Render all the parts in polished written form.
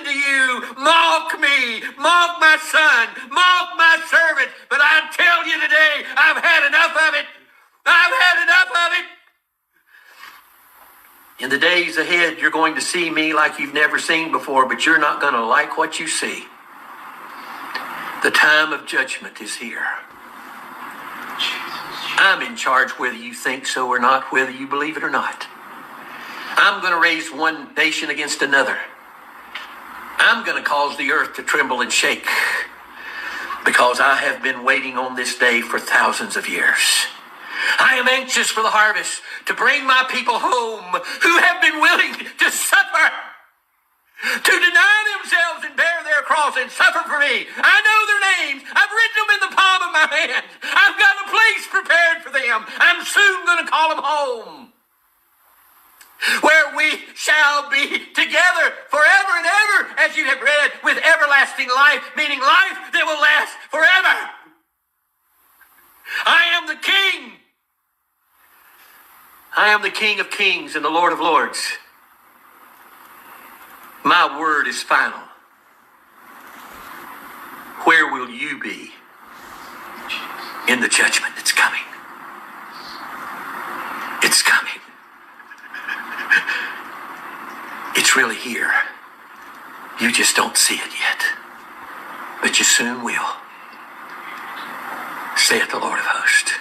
to you, mock me, mock my son, mock my servant. But I tell you today, I've had enough of it. I've had enough of it. In the days ahead, you're going to see me like you've never seen before, but you're not going to like what you see. The time of judgment is here. I'm in charge whether you think so or not, whether you believe it or not. I'm going to raise one nation against another. I'm going to cause the earth to tremble and shake because I have been waiting on this day for thousands of years. I am anxious for the harvest to bring my people home who have been willing to suffer, to deny themselves and bear their cross and suffer for me. I know their names. I've written them in the palm of my hand. I've got a place prepared for them. I'm soon going to call them home, where we shall be together forever and ever, as you have read, with everlasting life, meaning life that will last forever. I am the King. I am the King of kings and the Lord of lords. My word is final. Where will you be in the judgment that's coming? It's coming. It's really here. You just don't see it yet. But you soon will. Saith the Lord of hosts.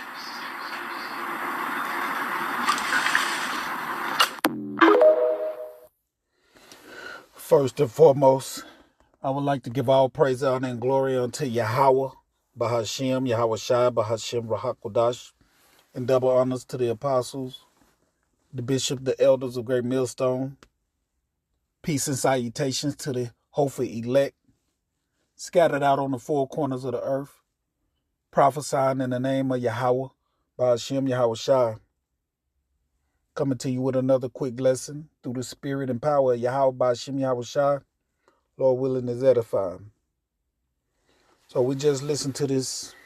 First and foremost, I would like to give all praise, honor, and glory unto Yahweh, Bahashem, Yahweh Shai, Bahashem, Rahakodash, and double honors to the apostles, the bishop, the elders of Great Millstone. Peace and salutations to the hopeful elect, scattered out on the four corners of the earth, prophesying in the name of Yahweh, Bahashem, Yahweh Shai. Coming to you with another quick lesson through the spirit and power of Yahweh, Bahashem, Yahweh Shai. Lord willing is edifying. So we just listened to this,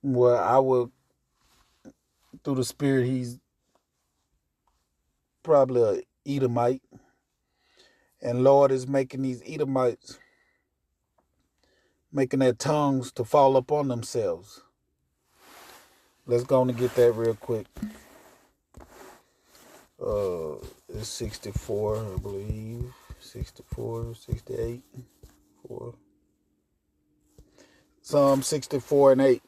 where I will, through the spirit, he's probably an Edomite. And Lord is making these Edomites, making their tongues to fall upon themselves. Let's go on and get that real quick. It's 64, I believe. 64, 68, 4. Psalm 64 and 8.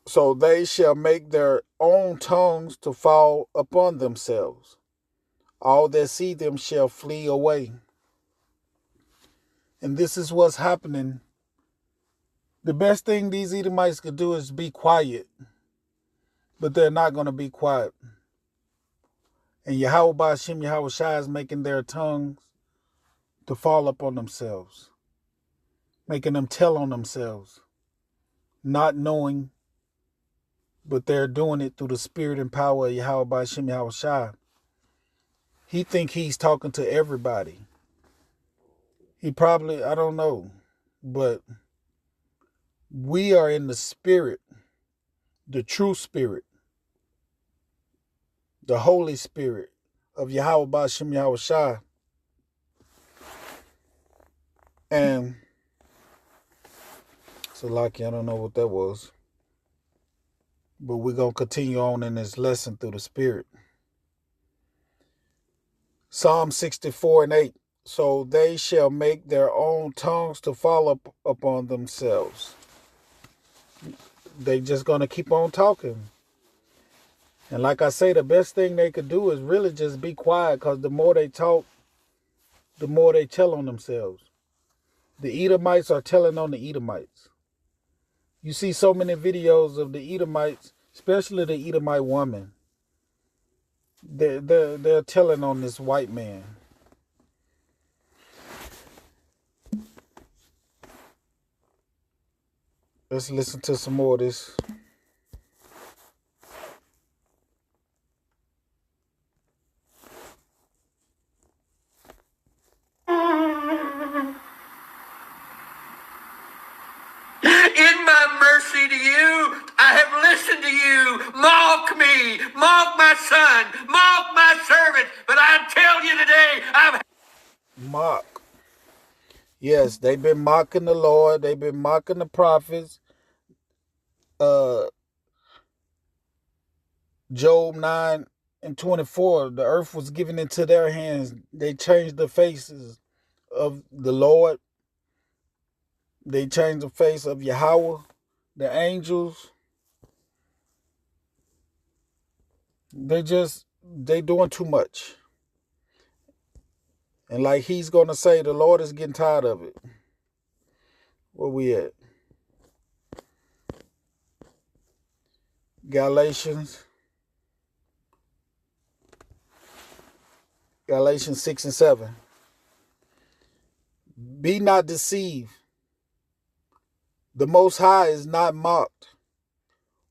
So they shall make their own tongues to fall upon themselves. All that see them shall flee away. And this is what's happening. The best thing these Edomites could do is be quiet. But they're not going to be quiet. And Yahweh Bahashem, Yahweh Shai is making their tongues to fall upon themselves. Making them tell on themselves. Not knowing, but they're doing it through the spirit and power of Yahweh Bahashem, Yahweh Shai. He think he's talking to everybody. He probably, I don't know. But we are in the spirit. The true spirit. The Holy Spirit of Yahweh Bahashem Yahweh Shai. And so lucky, I don't know what that was. But we're going to continue on in this lesson through the Spirit. Psalm 64 and 8. So they shall make their own tongues to fall upon themselves. They just going to keep on talking. And like I say, the best thing they could do is really just be quiet, because the more they talk, the more they tell on themselves. The Edomites are telling on the Edomites. You see so many videos of the Edomites, especially the Edomite woman. They're telling on this white man. Let's listen to some more of this. In my mercy to you, I have listened to you. Mock me, me, mock my son, mock my servant. But I tell you today, I've Mock. Yes, they've been mocking the Lord. They've been mocking the prophets. Uh, Job 9:24. The earth was given into their hands. They changed the faces of the Lord. They changed the face of Yahweh, the angels. They doing too much. And like he's going to say, the Lord is getting tired of it. Where we at? Galatians 6 and 7. Be not deceived. The Most High is not mocked.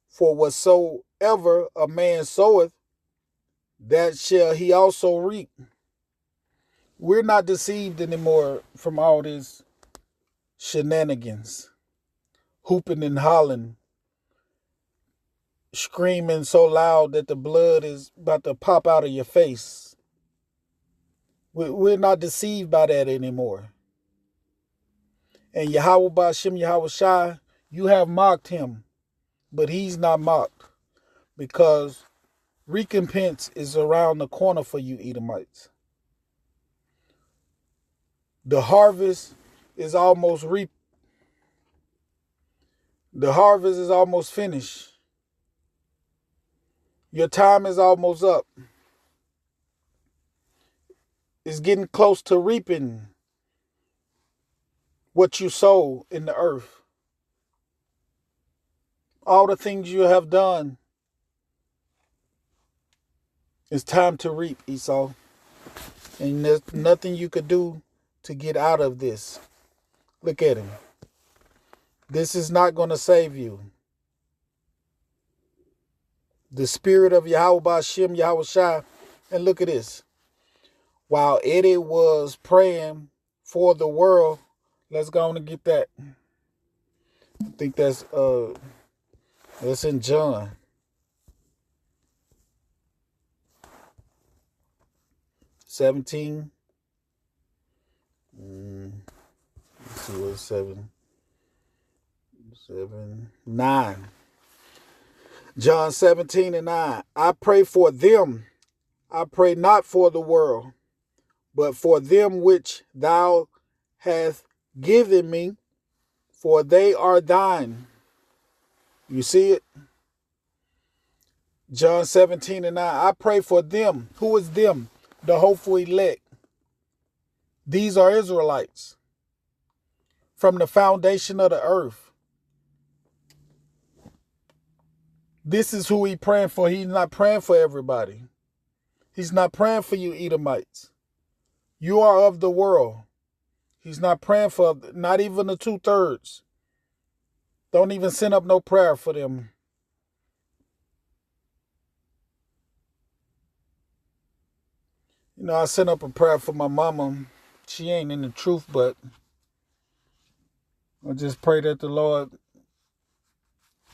For whatsoever a man soweth, that shall he also reap. We're not deceived anymore from all this shenanigans, hooping and hollering, screaming so loud that the blood is about to pop out of your face. We're not deceived by that anymore. And Yahweh Ba'ashem Yahweh Shai, you have mocked him, but he's not mocked, because recompense is around the corner for you Edomites. The harvest is almost reaped. The harvest is almost finished. Your time is almost up. It's getting close to reaping what you sow in the earth. All the things you have done, it's time to reap, Esau. And there's nothing you could do to get out of this. Look at him. This is not going to save you. The spirit of Yahweh Ba'ashem Yahweh Shai. And look at this. While Eddie was praying for the world, let's go on and get that. I think that's in John. (17). Let's see what 9. John 17 and 9. I pray for them. I pray not for the world, but for them which thou hast given me, for they are thine. You see it? John 17 and 9. I pray for them. Who is them? The hopeful elect. These are Israelites from the foundation of the earth. This is who he's praying for. He's not praying for everybody. He's not praying for you Edomites. You are of the world. He's not praying for not even the 2/3. Don't even send up no prayer for them. You know, I sent up a prayer for my mama. She ain't in the truth, but I just pray that the Lord,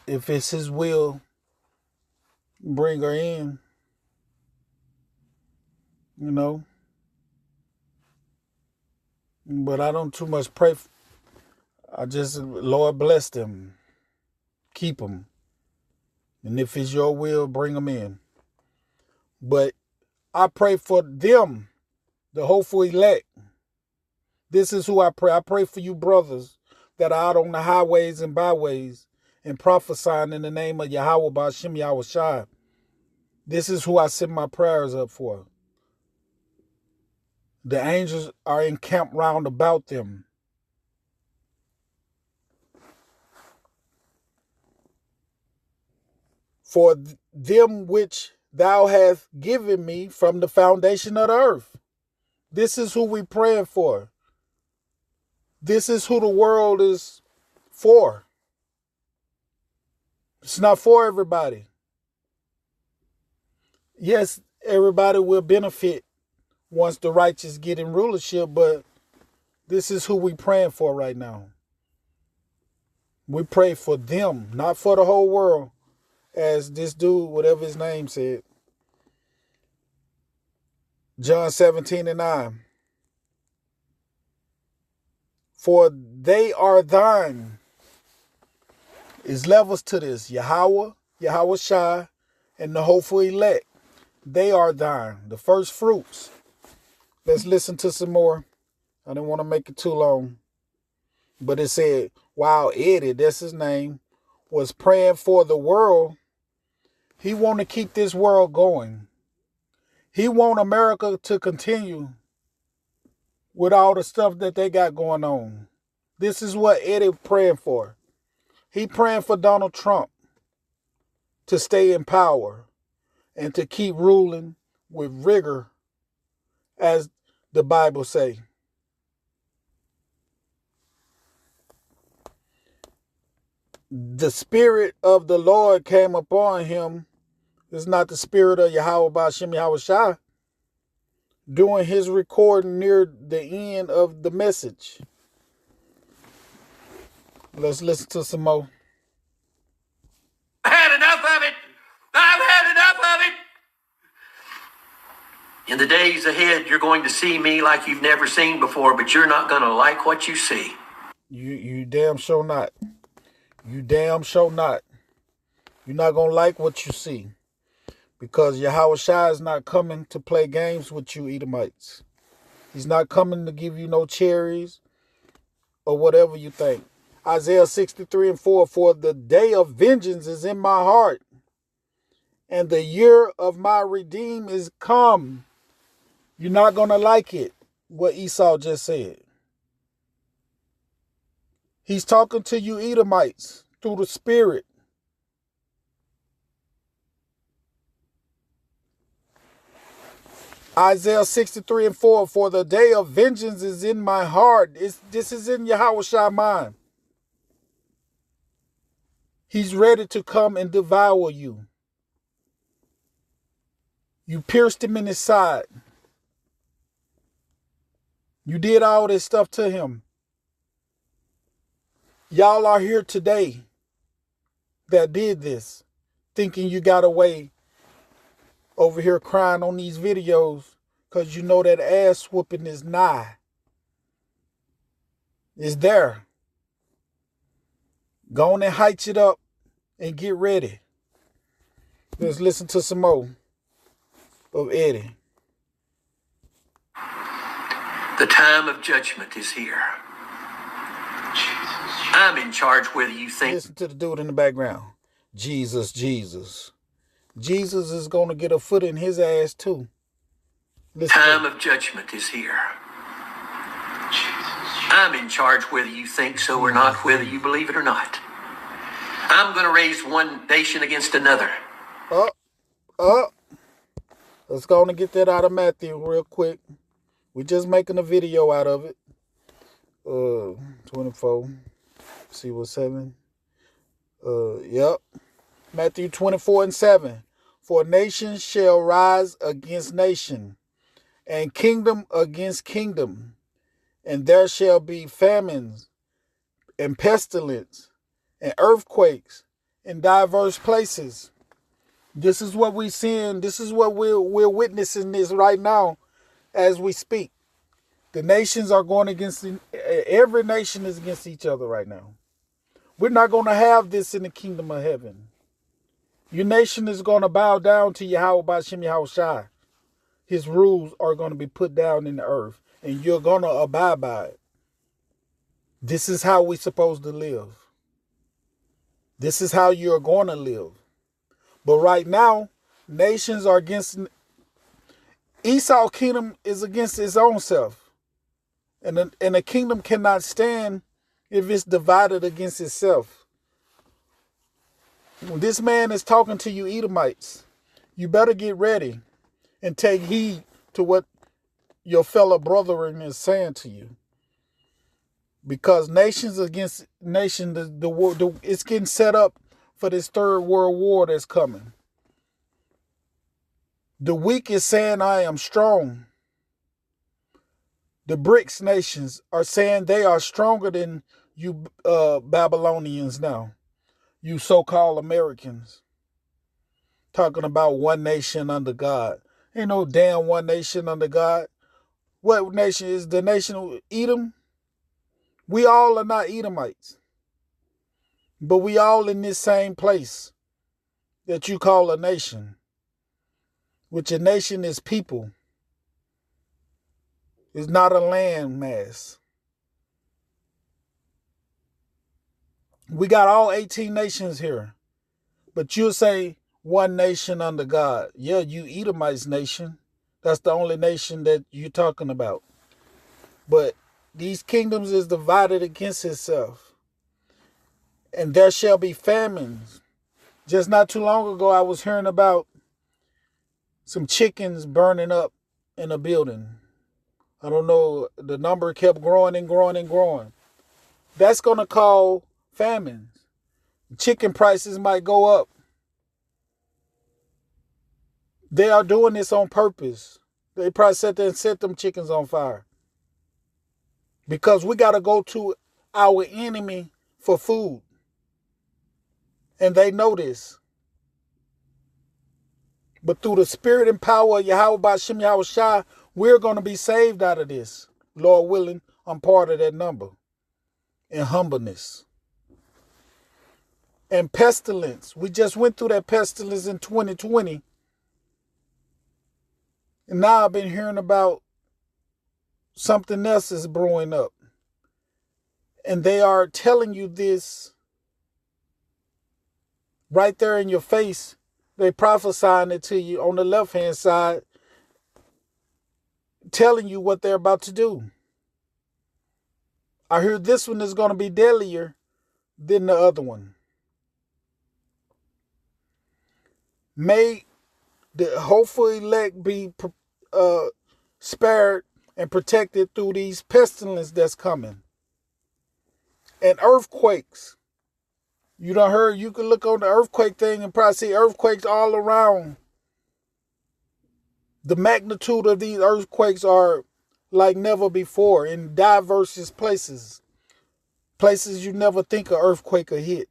if it's his will, bring her in. You know. But I don't too much pray. I just, Lord, bless them. Keep them. And if it's your will, bring them in. But I pray for them, the hopeful elect. This is who I pray. I pray for you brothers that are out on the highways and byways and prophesying in the name of Yahweh Ba'ashem Yahweh Shai. This is who I send my prayers up for. The angels are encamped round about them. For them which thou hast given me from the foundation of the earth. This is who we praying for. This is who the world is for. It's not for everybody. Yes, everybody will benefit once the righteous get in rulership, but this is who we praying for right now. We pray for them, not for the whole world. as this dude, whatever his name said. John 17:9. For they are thine. It's levels to this. Yahweh, Yahweh Shai, and the hopeful elect. They are thine. The first fruits. Let's listen to some more. I didn't want to make it too long. But it said, while Eddie, that's his name, was praying for the world, he want to keep this world going. He want America to continue with all the stuff that they got going on. This is what Eddie praying for. He praying for Donald Trump to stay in power and to keep ruling with rigor, as the Bible say. The spirit of the Lord came upon him. It's not the spirit of Yahweh Ba'ashem Yahweh Shai, doing his recording near the end of the message. Let's listen to some more. I had enough of it. I've had enough of it. In the days ahead, you're going to see me like you've never seen before, but you're not going to like what you see. You damn sure not. You damn sure not. You're not going to like what you see. Because Yahweh Shai is not coming to play games with you Edomites. He's not coming to give you no cherries or whatever you think. Isaiah 63:4, for the day of vengeance is in my heart, and the year of my redeem is come. You're not going to like it, what Esau just said. He's talking to you Edomites through the Spirit. Isaiah 63:4, for the day of vengeance is in my heart. This is in Yahweh Shai mind. He's ready to come and devour you. You pierced him in his side. You did all this stuff to him. Y'all are here today that did this, thinking you got away over here crying on these videos because you know that ass whooping is nigh. It's there. Go on and height it up and get ready. Let's listen to some more of Eddie. The time of judgment is here. I'm in charge whether you think... Listen to the dude in the background. Jesus, Jesus. Jesus is going to get a foot in his ass too. Listen time of judgment is here. I'm in charge whether you think so or not, whether you believe it or not. I'm going to raise one nation against another. Let's go on and get that out of Matthew real quick. We're just making a video out of it. 24. See what 7? Yep. Matthew 24:7. For nation shall rise against nation, and kingdom against kingdom, and there shall be famines, and pestilence, and earthquakes in diverse places. This is what we're seeing. This is what we're witnessing this right now as we speak. The nations are going against, every nation is against each other right now. We're not going to have this in the kingdom of heaven. Your nation is going to bow down to Yahweh Ba'ashem Yahweh Shai. His rules are going to be put down in the earth, and you're going to abide by it. This is how we're supposed to live. This is how you're going to live. But right now, nations are against... Esau's kingdom is against its own self. And the kingdom cannot stand if it's divided against itself. When this man is talking to you Edomites, you better get ready and take heed to what your fellow brethren is saying to you. Because nations against nation, it's getting set up for this third world war that's coming. The weak is saying, I am strong. The BRICS nations are saying they are stronger than you Babylonians now. You so-called Americans. talking about one nation under God. Ain't no damn one nation under God. What nation is the nation of Edom? We all are not Edomites. But we all in this same place that you call a nation. Which a nation is people. It's not a land mass. We got all 18 nations here. But you'll say one nation under God. Yeah, you Edomites nation. That's the only nation that you're talking about. But these kingdoms is divided against itself. And there shall be famines. Just not too long ago, I was hearing about some chickens burning up in a building. I don't know. The number kept growing and growing and growing. That's going to cause famines. Chicken prices might go up. They are doing this on purpose. They probably sat there and set them chickens on fire. Because we got to go to our enemy for food. And they know this. But through the spirit and power of Yahweh Ba'Shem Yahweh Shai, we're going to be saved out of this. Lord willing, I'm part of that number. And humbleness. And pestilence. We just went through that pestilence in 2020. And now I've been hearing about something else is brewing up. And they are telling you this right there in your face. They prophesying it to you on the left-hand side, telling you what they're about to do. I hear this one is going to be deadlier than the other one. May the hopeful elect be spared and protected through these pestilence that's coming. And earthquakes. You done heard, you can look on the earthquake thing and probably see earthquakes all around. The magnitude of these earthquakes are like never before in diverse places. Places you never think an earthquake will hit.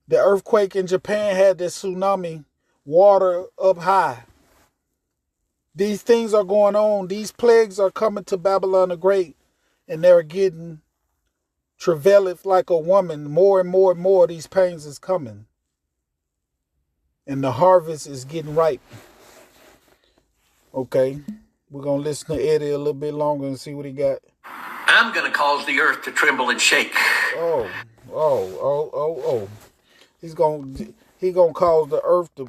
The earthquake in Japan had this tsunami, water up high. These things are going on. These plagues are coming to Babylon the Great, and they're getting travaileth like a woman. More and more and more of these pains is coming. And the harvest is getting ripe. Okay, we're going to listen to Eddie a little bit longer and see what he got. I'm going to cause the earth to tremble and shake. Oh. He gonna cause the earth to...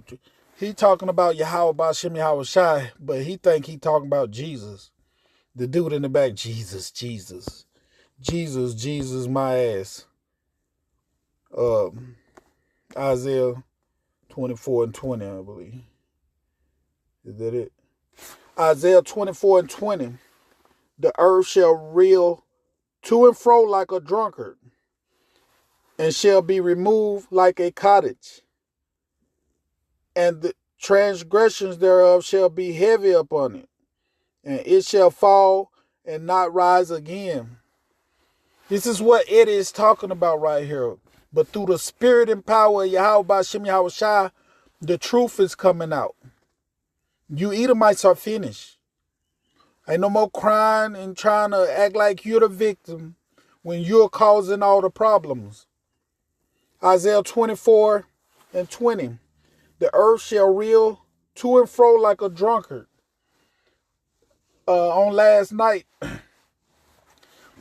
He talking about Yahweh Ba'Shem Yahweh Shai, but he think he talking about Jesus. The dude in the back, Jesus, my ass. Isaiah 24 and 20, I believe. Is that it? Isaiah 24 and 20. The earth shall reel to and fro like a drunkard, and shall be removed like a cottage. And the transgressions thereof shall be heavy upon it, and it shall fall and not rise again. This is what it is talking about right here. But through the spirit and power of Yahweh Ba'Shem Yahweh Shai, the truth is coming out. You Edomites are finished. Ain't no more crying and trying to act like you're the victim when you're causing all the problems. Isaiah 24 and 20. The earth shall reel to and fro like a drunkard. On last night,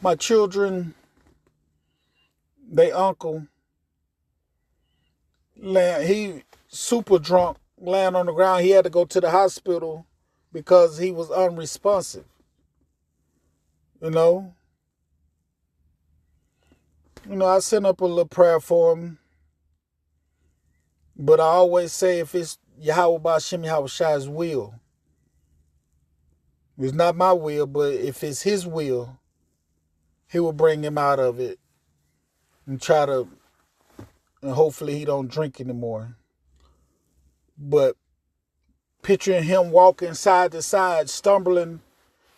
my children, they uncle, he super drunk, laying on the ground. He had to go to the hospital because he was unresponsive. You know, I sent up a little prayer for him. But I always say if it's Yahweh Ba'Shem Yahweh Shai's will, it's not my will, but if it's his will, he will bring him out of it and and hopefully he don't drink anymore. But picturing him walking side to side, stumbling,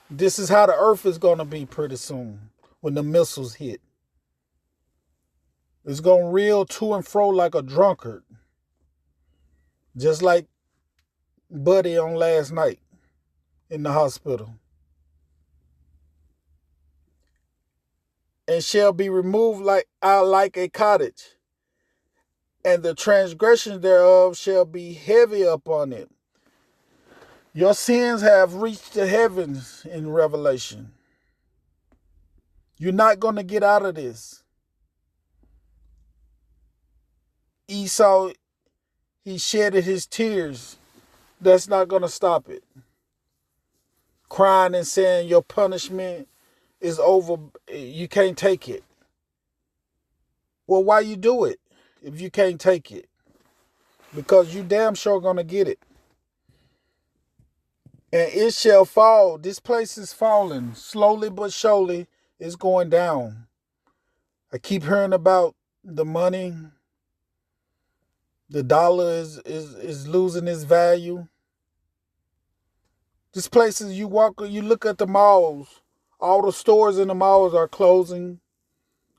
this is how the earth is going to be pretty soon when the missiles hit. It's going to reel to and fro like a drunkard. Just like Buddy on last night in the hospital. And shall be removed like a cottage, and the transgression thereof shall be heavy upon it. Your sins have reached the heavens in Revelation. You're not going to get out of this. Esau, he shedded his tears. That's not going to stop it. Crying and saying your punishment is over. You can't take it. Well, why you do it if you can't take it? Because you damn sure going to get it. And it shall fall. This place is falling. Slowly but surely, it's going down. I keep hearing about the money. The dollar is losing its value. This place is, you look at the malls. All the stores in the malls are closing.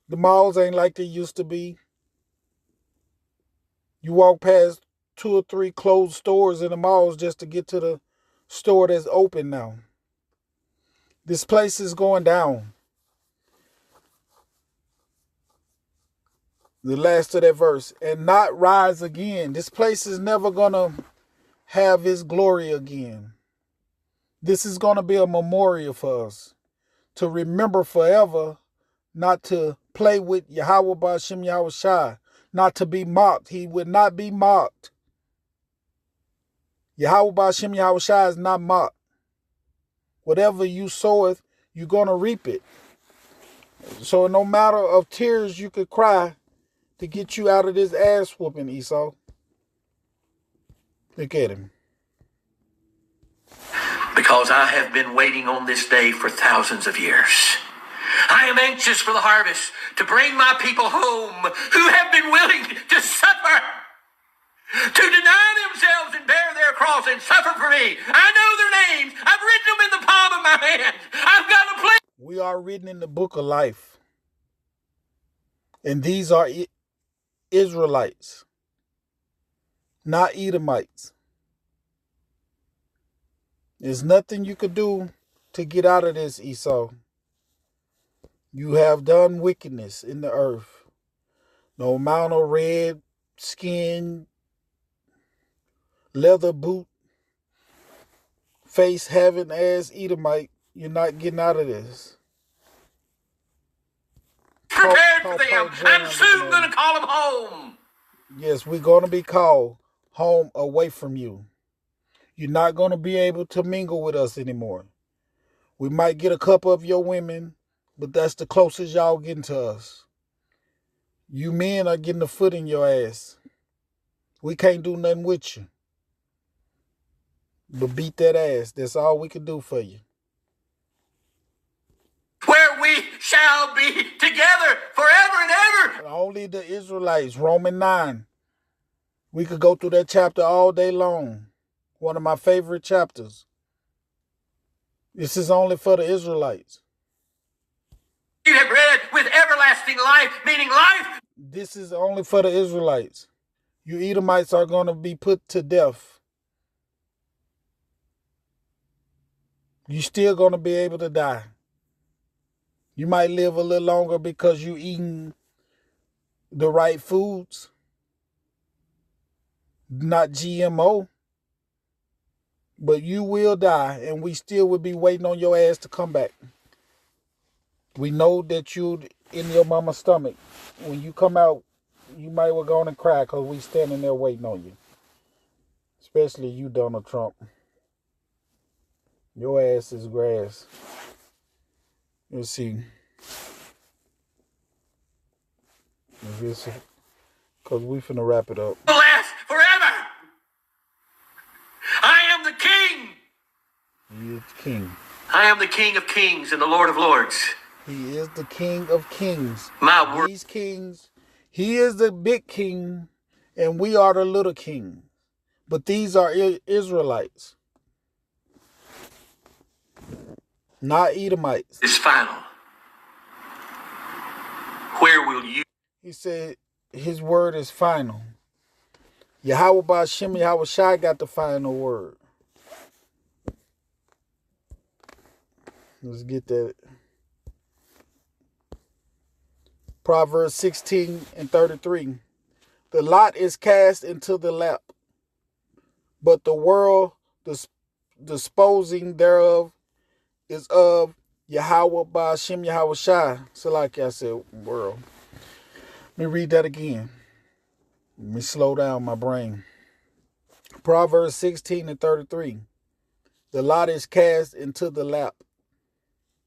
The malls ain't like they used to be. You walk past 2 or 3 closed stores in the malls just to get to the store that's open now. This place is going down. The last of that verse. And not rise again. This place is never going to have its glory again. This is going to be a memorial for us. To remember forever. Not to play with Yahweh Ba'ashem Yahweh Shai. Not to be mocked. He would not be mocked. Yahweh Ba'ashem Yahweh Shai is not mocked. Whatever you soweth, you're going to reap it. So no matter of tears you could cry to get you out of this ass whooping, Esau. Look at him. Because I have been waiting on this day for thousands of years. I am anxious for the harvest to bring my people home who have been willing to suffer, to deny themselves and bear their cross and suffer for me. I know their names. I've written them in the palm of my hand. I've got a plan. We are written in the book of life. And these are Israelites, not Edomites. There's nothing you could do to get out of this, Esau. You have done wickedness in the earth. No amount of red skin, leather boot, face having ass Edomite, you're not getting out of this. Prepared for them. I'm soon going to call them home. Yes, we're going to be called home away from you. You're not going to be able to mingle with us anymore. We might get a couple of your women, but that's the closest y'all getting to us. You men are getting a foot in your ass. We can't do nothing with you. But beat that ass. That's all we can do for you. Where we shall be together forever and ever. Only the Israelites, Romans 9. We could go through that chapter all day long. One of my favorite chapters. This is only for the Israelites. You have read with everlasting life, meaning life. This is only for the Israelites. You Edomites are going to be put to death. You're still going to be able to die. You might live a little longer because you eating the right foods. Not GMO. But you will die, and we still will be waiting on your ass to come back. We know that you in your mama's stomach. When you come out, you might well go on and cry because we standing there waiting on you. Especially you, Donald Trump. Your ass is grass. Let's see. Because we finna wrap it up. Last forever. I am the King. He is the King. I am the King of kings and the Lord of lords. He is the King of kings. My word. These kings, he is the big king, and we are the little king. But these are Israelites, not Edomites. Is final. Where will you? He said his word is final. Yahweh Ba'ashem Yahweh Shai got the final word. Let's get that. Proverbs 16:33. The lot is cast into the lap, but the world disposing thereof is of Yahweh Ba'ashem Yahweh Shai. So like I said, world. Let me read that again. Let me slow down my brain. Proverbs 16:33. The lot is cast into the lap,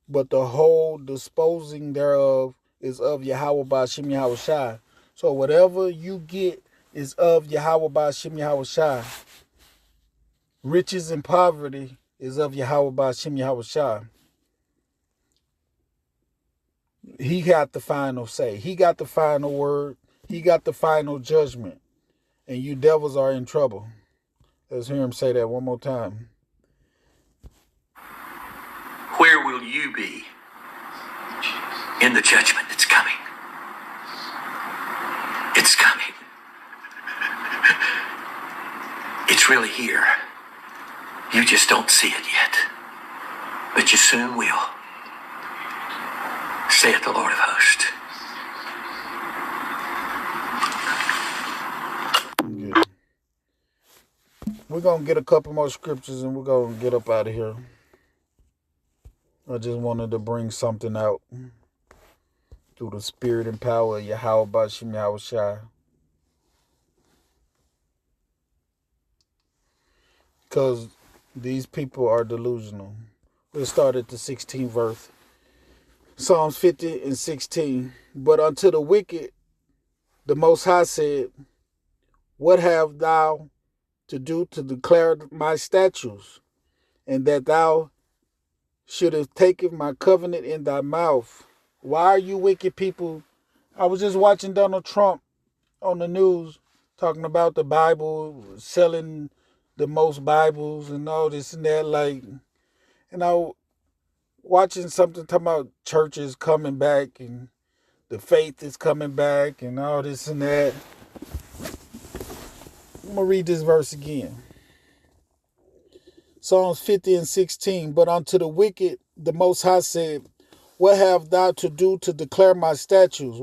but the whole disposing thereof is of Yahweh Ba'ashem Yahweh Shai. So whatever you get is of Yahweh Ba'ashem Yahweh Shai. Riches and poverty is of Yahweh Ba'ashem Yahweh Shai. He got the final say. He got the final word. He got the final judgment. And you devils are in trouble. Let's hear him say that one more time. Where will you be in the judgment that's coming? It's coming. It's really here. You just don't see it yet. But you soon will. Saith the Lord of hosts. Good. We're going to get a couple more scriptures and we're going to get up out of here. I just wanted to bring something out through the spirit and power of Yahweh Ba'ashem Yahweh Shai. Because these people are delusional. We'll start at the 16th verse. Psalms 50:16. But unto the wicked, the Most High said, what have thou to do to declare my statutes, and that thou shouldest take my covenant in thy mouth? Why are you wicked people? I was just watching Donald Trump on the news talking about the Bible, selling the most Bibles and all this and that. Like, and I watching something talking about churches coming back and the faith is coming back and all this and that. I'm going to read this verse again. Psalms 50:16. But unto the wicked, the Most High said, what have thou to do to declare my statutes?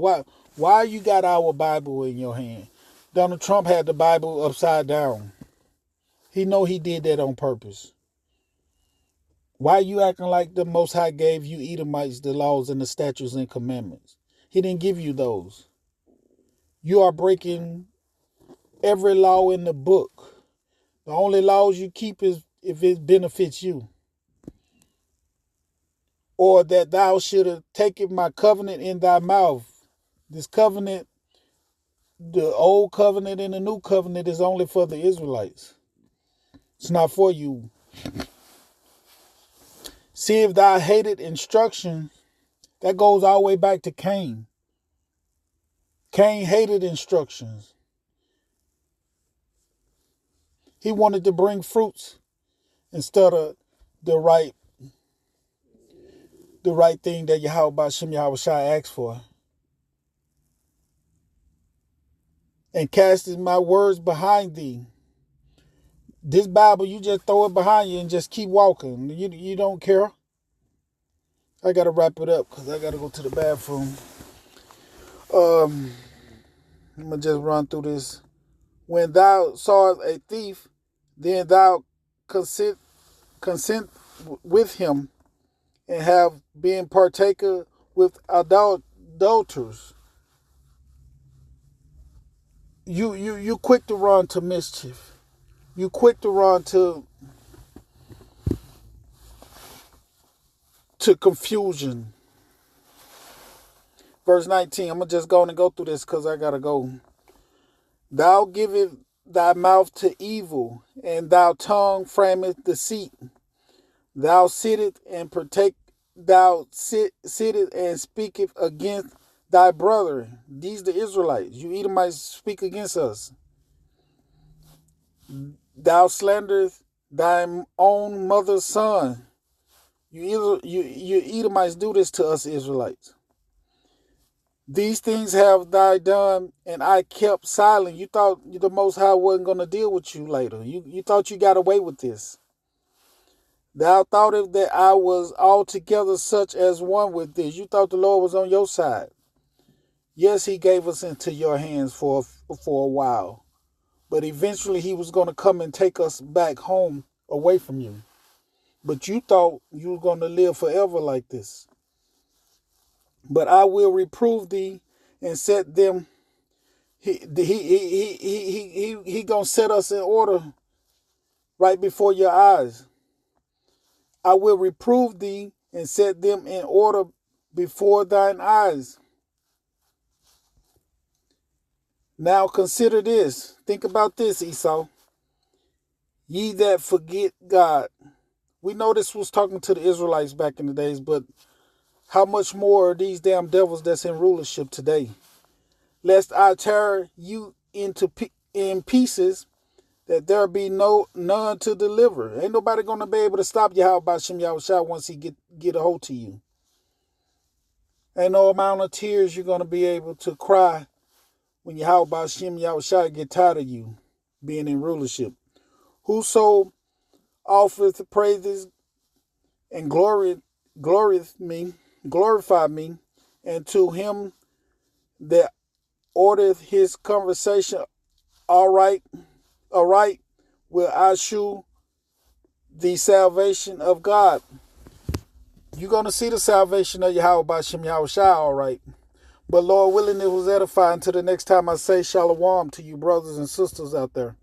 Why you got our Bible in your hand? Donald Trump had the Bible upside down. He know he did that on purpose. Why you acting like the Most High gave you Edomites the laws and the statutes and commandments? He didn't give you those. You are breaking every law in the book. The only laws you keep is if it benefits you. Or that thou shouldest take my covenant in thy mouth. This covenant, the old covenant and the new covenant, is only for the Israelites. It's not for you. See, if thou hated instruction, that goes all the way back to Cain. Cain hated instructions. He wanted to bring fruits instead of the right thing that Yahweh Ba'ashem Yahweh Shai asked for. And casted my words behind thee. This Bible, you just throw it behind you and just keep walking. You don't care. I got to wrap it up because I got to go to the bathroom. I'm going to just run through this. When thou sawest a thief, then thou consent with him, and have been partaker with adulterers. You quick to run to mischief. You quick to run to confusion. Verse 19. I'm going to just go on and go through this because I got to go. Thou givest thy mouth to evil, and thy tongue frameth deceit. Thou sittest and sittest and speaketh against thy brother. These the Israelites. You Edomites speak against us. Thou slanderest thy own mother's son. You Edomites do this to us Israelites. These things have thy done, and I kept silent. You thought the Most High wasn't going to deal with you later. You thought you got away with this. Thou thoughtest that I was altogether such as one with this. You thought the Lord was on your side. Yes, he gave us into your hands for a while. But eventually he was going to come and take us back home away from you. But you thought you were going to live forever like this. But I will reprove thee and set them. He gonna set us in order right before your eyes. I will reprove thee and set them in order before thine eyes. Now consider this. Think about this, Esau. Ye that forget God. We know this was talking to the Israelites back in the days, but how much more are these damn devils that's in rulership today? Lest I tear you in pieces, that there be none to deliver. Ain't nobody gonna be able to stop Yahweh Ba'Shem Yahushua once he get a hold to you. Ain't no amount of tears you're gonna be able to cry when Yahweh Ba'Shem Yahushua get tired of you being in rulership. Whoso offereth praises and glorify me, and to him that ordereth his conversation aright, will I shew the salvation of God. You're going to see the salvation of Yahweh Ba'Shem Yahushua, all right. But Lord willing, it was edifying. Until the next time I say shalom to you brothers and sisters out there.